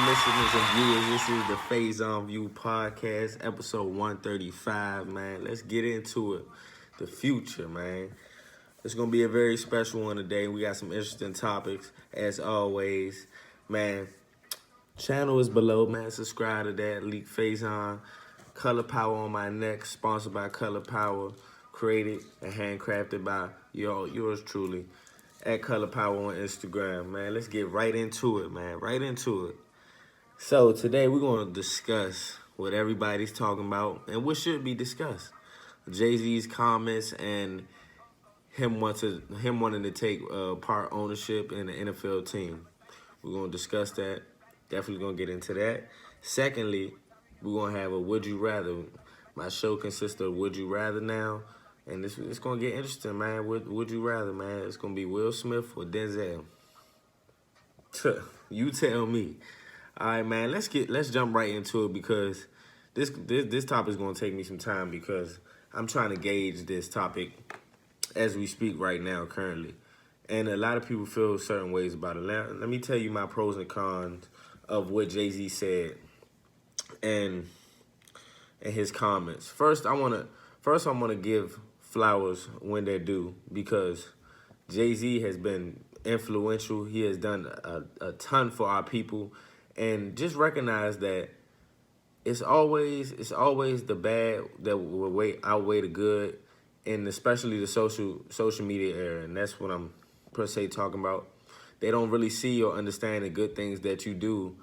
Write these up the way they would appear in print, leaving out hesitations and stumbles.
listeners and viewers. This is the Faison View Podcast, episode 135, man. Let's get into it. The future, man. It's going to be a very special one today. We got some interesting topics, as always. Man, channel is below, man. Subscribe to that. Leak Faison. Color Power on my neck, sponsored by Color Power. Created and handcrafted by yours truly. At Color Power on Instagram, man. Let's get right into it, man. Right into it. So today we're going to discuss what everybody's talking about and what should be discussed. Jay-Z's comments and him wanting to take part ownership in the NFL team. We're going to discuss that. Definitely going to get into that. Secondly, we're going to have a Would You Rather. My show consists of Would You Rather now. And it's going to get interesting, man. Would you rather, man? It's going to be Will Smith or Denzel. You tell me. All right, man. Let's jump right into it because this topic is going to take me some time because I'm trying to gauge this topic as we speak right now, currently. And a lot of people feel certain ways about it. Let me tell you my pros and cons of what Jay-Z said and his comments. First, I want to give flowers when they're due because Jay-Z has been influential. He has done a ton for our people, and just recognize that it's always the bad that will outweigh the good, and especially the social media era, and that's what I'm per se talking about. They don't really see or understand the good things that you do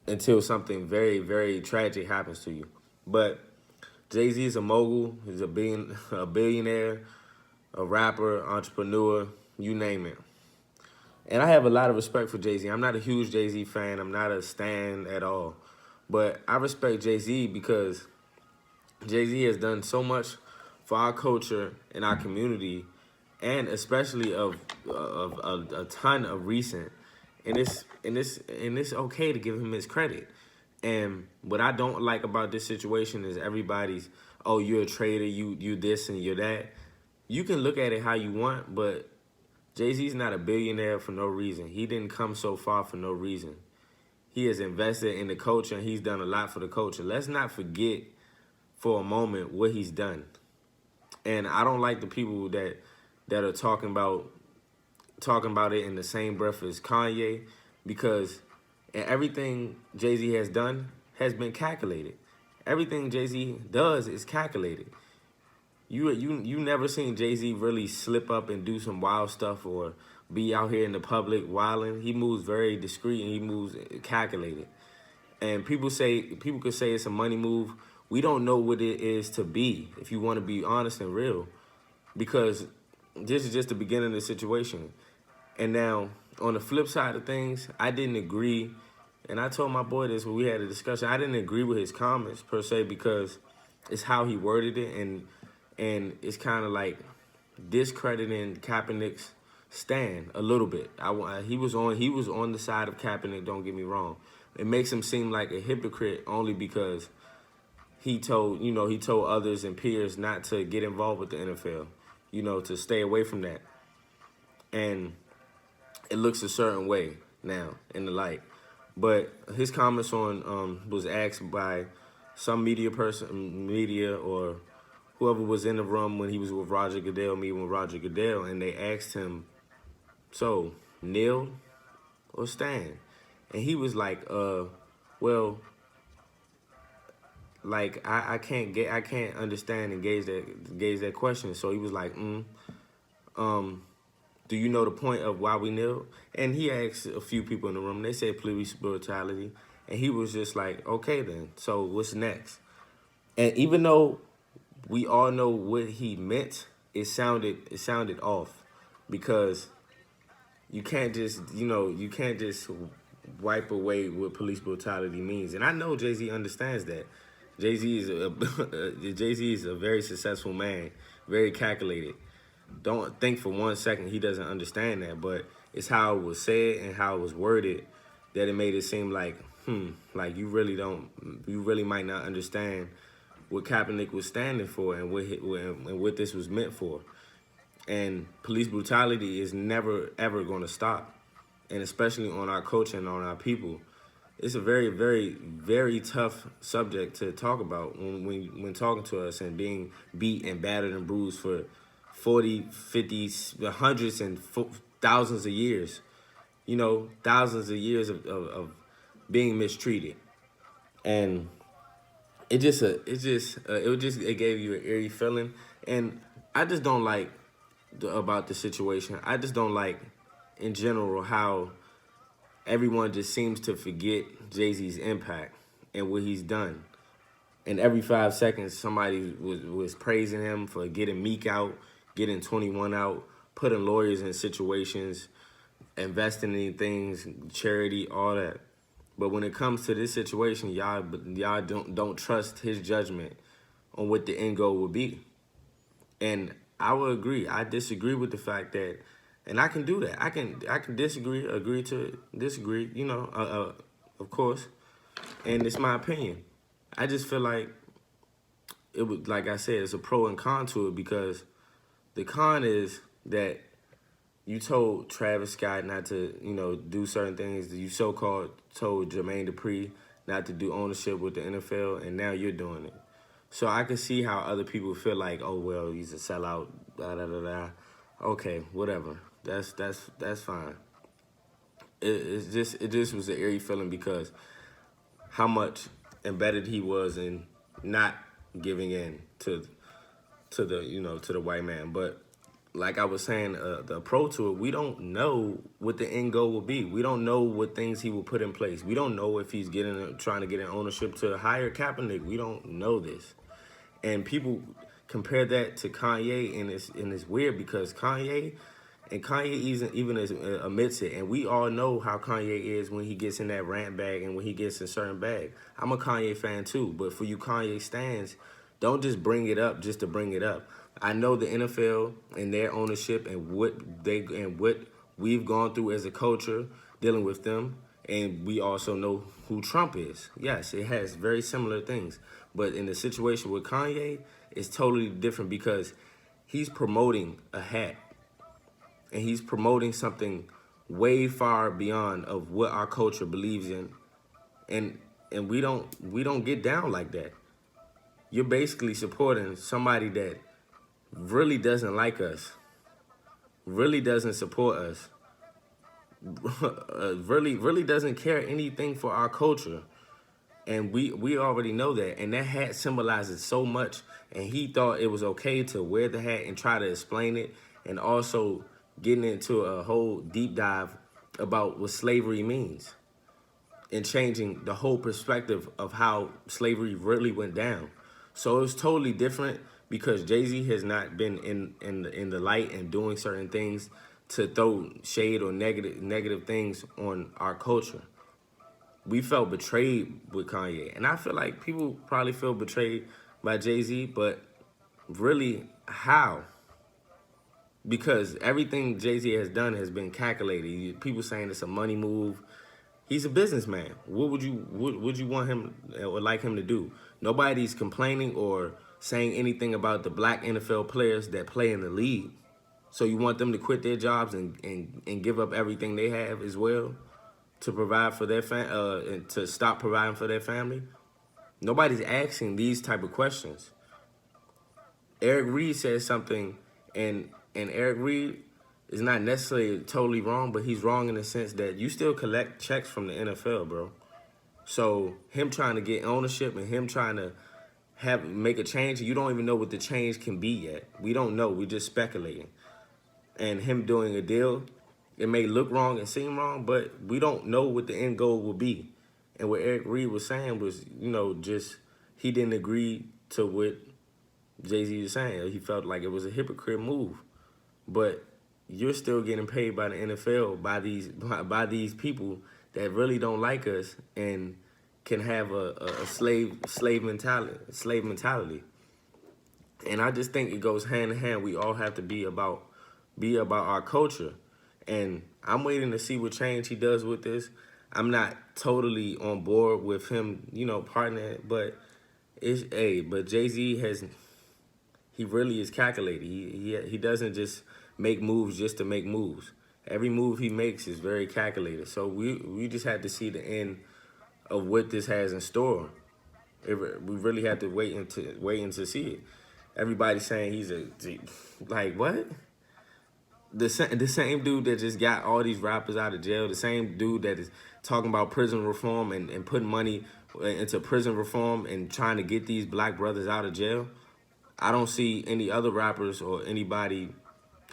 until something very, very tragic happens to you. But Jay-Z is a mogul. He's a billionaire, a rapper, entrepreneur, you name it. And I have a lot of respect for Jay-Z. I'm not a huge Jay-Z fan. I'm not a stan at all. But I respect Jay-Z because Jay-Z has done so much for our culture and our community, and especially of a ton of recent. And it's okay to give him his credit. And what I don't like about this situation is everybody's, oh, you're a traitor, you this and you're that. You can look at it how you want, but Jay-Z's not a billionaire for no reason. He didn't come so far for no reason. He has invested in the culture, and he's done a lot for the culture. Let's not forget for a moment what he's done. And I don't like the people that are talking about it in the same breath as Kanye, because everything Jay-Z has done has been calculated. Everything Jay-Z does is calculated. You never seen Jay-Z really slip up and do some wild stuff or be out here in the public wilding. He moves very discreet and he moves calculated. And people could say it's a money move. We don't know what it is to be, if you want to be honest and real, because this is just the beginning of the situation. And now, on the flip side of things, I didn't agree, and I told my boy this when we had a discussion, I didn't agree with his comments, per se, because it's how he worded it, and it's kind of like discrediting Kaepernick's stand a little bit. He was on the side of Kaepernick, don't get me wrong. It makes him seem like a hypocrite only because he told others and peers not to get involved with the NFL, to stay away from that. And it looks a certain way now in the light. But his comments on was asked by some media or whoever was in the room when he was with Roger Goodell, meeting with Roger Goodell, and they asked him, so, kneel or stand? And he was like, well, like I can't understand and gauge that question. So he was like, do you know the point of why we kneel? And he asked a few people in the room. They said police brutality. And he was just like, okay then, so what's next? And even though we all know what he meant, it sounded off, because you can't just wipe away what police brutality means. And I know Jay-Z understands that. Jay-Z is a very successful man, very calculated. Don't think for 1 second he doesn't understand that, but it's how it was said and how it was worded that it made it seem like, like you really might not understand what Kaepernick was standing for and what this was meant for. And police brutality is never, ever going to stop, and especially on our culture and on our people. it's a very, very, very tough subject to talk about when talking to us and being beat and battered and bruised for 40, 50, hundreds and thousands of years. You know, thousands of years of being mistreated. And it gave you an eerie feeling. And I just don't like about the situation. I just don't like, in general, how everyone just seems to forget Jay-Z's impact and what he's done. And every 5 seconds, somebody was praising him for getting Meek out, getting 21 out, putting lawyers in situations, investing in things, charity, all that. But when it comes to this situation, y'all don't trust his judgment on what the end goal will be. And I will agree. I disagree with the fact that, and I can do that. I can disagree, agree to disagree. You know, of course. And it's my opinion. I just feel like it was, like I said, it's a pro and con to it, because the con is that you told Travis Scott not to, you know, do certain things. You so-called told Jermaine Dupri not to do ownership with the NFL, and now you're doing it. So I can see how other people feel like, oh, well, he's a sellout, da da da da. Okay, whatever. That's fine. It just was an eerie feeling, because how much embedded he was in not giving in to the white man. But like I was saying, the pro to it, we don't know what the end goal will be. We don't know what things he will put in place. We don't know if he's trying to get an ownership to hire Kaepernick. We don't know this. And people compare that to Kanye, and it's weird, because Kanye even admits it, and we all know how Kanye is when he gets in that rant bag and when he gets in certain bag. I'm a Kanye fan too, but for you Kanye stans, don't just bring it up just to bring it up. I know the NFL and their ownership and what we've gone through as a culture dealing with them, and we also know who Trump is. Yes, it has very similar things, but in the situation with Kanye, it's totally different, because he's promoting a hat. And he's promoting something way far beyond of what our culture believes in. And we don't get down like that. You're basically supporting somebody that really doesn't like us, really doesn't support us, really doesn't care anything for our culture. And we already know that. And that hat symbolizes so much. And he thought it was okay to wear the hat and try to explain it, and also getting into a whole deep dive about what slavery means and changing the whole perspective of how slavery really went down. So it's totally different, because Jay-Z has not been in the light and doing certain things to throw shade or negative things on our culture. We felt betrayed with Kanye, and I feel like people probably feel betrayed by Jay-Z, but really, how? Because everything Jay-Z has done has been calculated. People saying it's a money move. He's a businessman. What would you want him or like him to do? Nobody's complaining or saying anything about the black NFL players that play in the league. So you want them to quit their jobs and give up everything they have as well to provide for their and to stop providing for their family? Nobody's asking these type of questions. Eric Reed said something, and Eric Reed is not necessarily totally wrong, but he's wrong in the sense that you still collect checks from the NFL, bro. So him trying to get ownership and him trying to make a change, you don't even know what the change can be yet. We don't know. We're just speculating. And him doing a deal, it may look wrong and seem wrong, but we don't know what the end goal will be. And what Eric Reed was saying was, just he didn't agree to what Jay-Z is saying. He felt like it was a hypocrite move. But you're still getting paid by the NFL, by these people that really don't like us and can have a slave mentality. And I just think it goes hand in hand. We all have to be about our culture. And I'm waiting to see what change he does with this. I'm not totally on board with him, partnering, but but Jay-Z he really is calculated. He doesn't just make moves just to make moves. Every move he makes is very calculated. So we just had to see the end of what this has in store. We really have to wait and to see it. Everybody's saying he's like what? The same dude that just got all these rappers out of jail, the same dude that is talking about prison reform and putting money into prison reform and trying to get these black brothers out of jail. I don't see any other rappers or anybody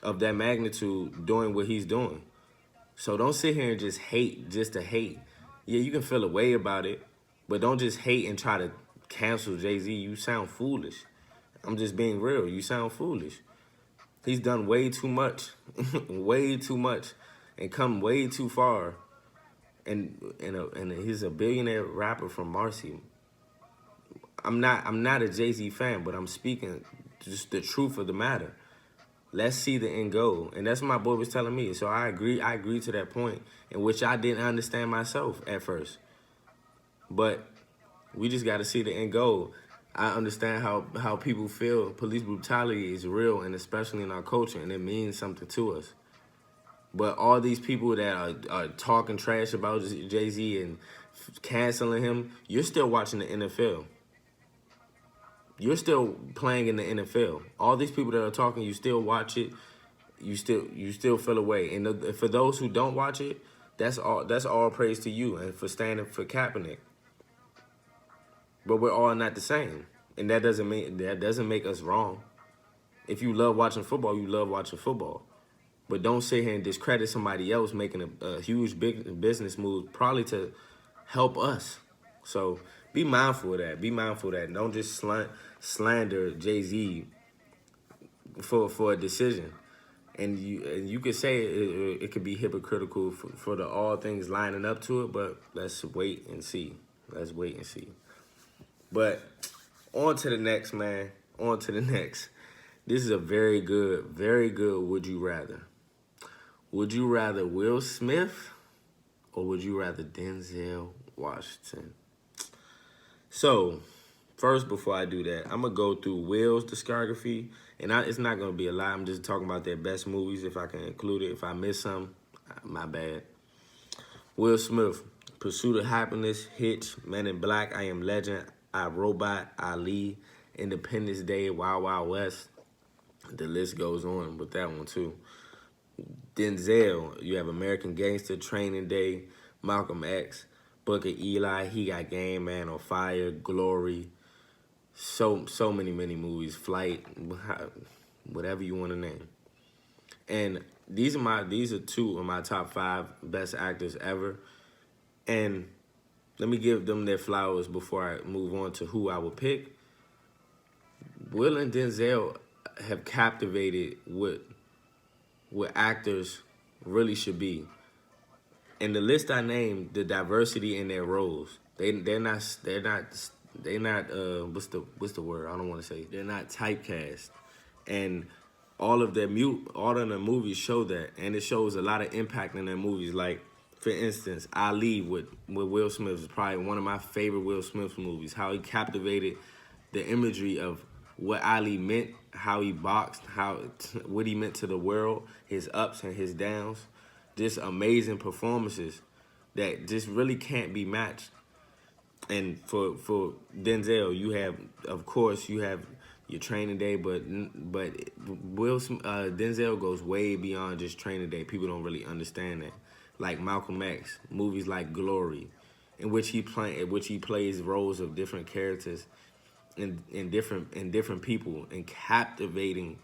of that magnitude doing what he's doing. So don't sit here and just hate just to hate. Yeah, you can feel a way about it, but don't just hate and try to cancel Jay-Z. You sound foolish. I'm just being real. You sound foolish. He's done way too much, way too much, and come way too far. And he's a billionaire rapper from Marcy. I'm not a Jay-Z fan, but I'm speaking just the truth of the matter. Let's see the end goal. And that's what my boy was telling me. So I agree to that point, in which I didn't understand myself at first. But we just got to see the end goal. I understand how people feel police brutality is real, and especially in our culture, and it means something to us. But all these people that are talking trash about Jay-Z and canceling him, you're still watching the NFL. You're still playing in the NFL. All these people that are talking, you still watch it. You still feel away. And for those who don't watch it, that's all praise to you and for standing for Kaepernick. But we're all not the same, and that doesn't make us wrong. If you love watching football, you love watching football. But don't sit here and discredit somebody else making a huge big business move, probably to help us. So be mindful of that. Be mindful of that. Don't just slander Jay-Z for a decision. And you could say it could be hypocritical for the all things lining up to it, but let's wait and see. Let's wait and see. But on to the next, man. On to the next. This is a very good would you rather. Would you rather Will Smith or would you rather Denzel Washington? So, first, before I do that, I'm going to go through Will's discography. And it's not going to be a lot. I'm just talking about their best movies, if I can include it. If I miss some, my bad. Will Smith, Pursuit of Happiness, Hitch, Men in Black, I Am Legend, I, Robot, Ali, Independence Day, Wild Wild West. The list goes on with that one, too. Denzel, you have American Gangster, Training Day, Malcolm X, Book of Eli, He Got Game, Man on Fire, Glory. So many movies, Flight, whatever you want to name. And these are two of my top 5 best actors ever. And let me give them their flowers before I move on to who I would pick. Will and Denzel have captivated what actors really should be. And the list I named, the diversity in their roles, they're not what's the word? I don't want to say. They're not typecast. And all of the movies show that, and it shows a lot of impact in their movies. Like, for instance, Ali with Will Smith is probably one of my favorite Will Smith movies. How he captivated the imagery of what Ali meant, how he boxed, what he meant to the world, his ups and his downs. Just amazing performances that just really can't be matched. And for Denzel, you have your Training Day, but Denzel goes way beyond just Training Day. People don't really understand that. Like Malcolm X, movies like Glory, in which he plays roles of different characters and different people and captivating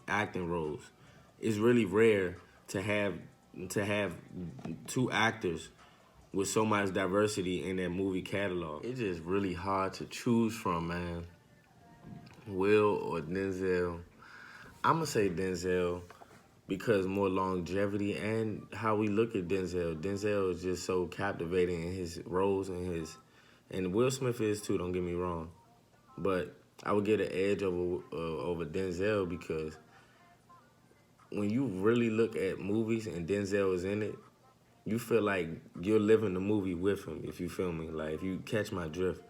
acting roles. It's really rare to have two actors with so much diversity in their movie catalog. It's just really hard to choose from, man. Will or Denzel? I'm going to say Denzel because more longevity and how we look at Denzel. Denzel is just so captivating in his roles and Will Smith is too, don't get me wrong. But I would get an edge over Denzel because when you really look at movies and Denzel is in it, you feel like you're living the movie with him, if you feel me. Like, if you catch my drift.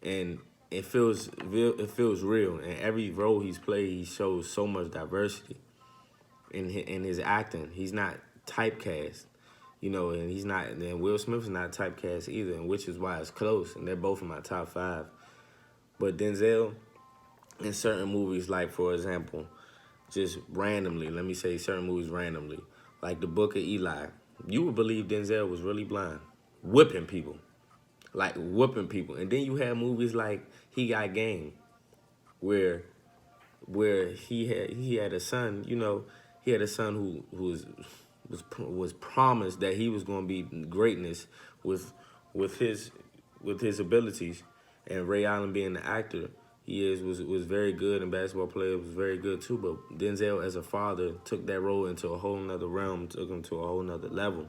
And it feels real. And every role he's played, he shows so much diversity in his acting. He's not typecast. You know, and he's not, and Will Smith is not typecast either, and which is why it's close, and they're both in my top 5. But Denzel, in certain movies, like for example, just randomly, let me say certain movies randomly, like The Book of Eli, you would believe Denzel was really blind, whipping people, like whooping people. And then you have movies like He Got Game, where he had a son, you know, he had a son who was promised that he was going to be greatness with with his with his abilities, and Ray Allen being the actor he was very good, and basketball player was very good too. But Denzel as a father took that role into a whole nother realm, took him to a whole nother level.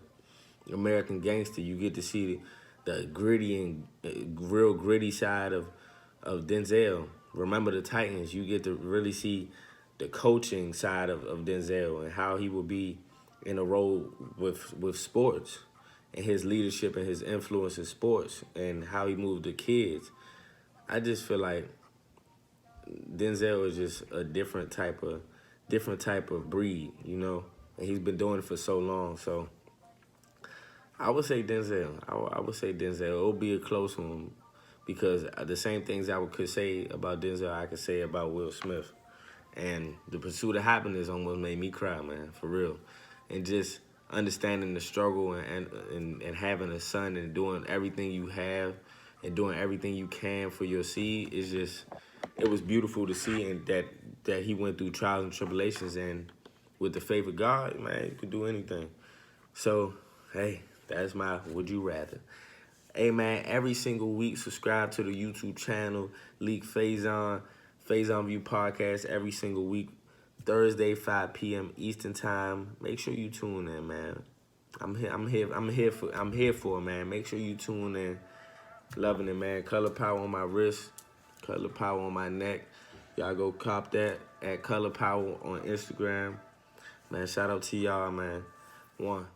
American Gangster, you get to see the gritty and real gritty side of Denzel. Remember the Titans, you get to really see the coaching side of Denzel and how he will be in a role with sports and his leadership and his influence in sports and how he moved the kids. I just feel like Denzel is just a different type of breed, you know, and he's been doing it for so long. So I would say Denzel. I would say Denzel. It'll be a close one because the same things could say about Denzel, I could say about Will Smith. And The Pursuit of Happiness almost made me cry, man, for real. And just understanding the struggle and having a son and doing everything you have and doing everything you can for your seed is just, it was beautiful to see, and that he went through trials and tribulations, and with the faith of God, man, you could do anything. So, hey, that's my would you rather. Hey, man, every single week, subscribe to the YouTube channel, Leak Faison, Faison View Podcast, every single week, Thursday, 5 p.m. Eastern Time. Make sure you tune in, man. I'm here for it, man. Make sure you tune in. Loving it, man. Color Power on my wrist, Color Power on my neck. Y'all go cop that at Color Power on Instagram. Man, shout out to y'all, man. One.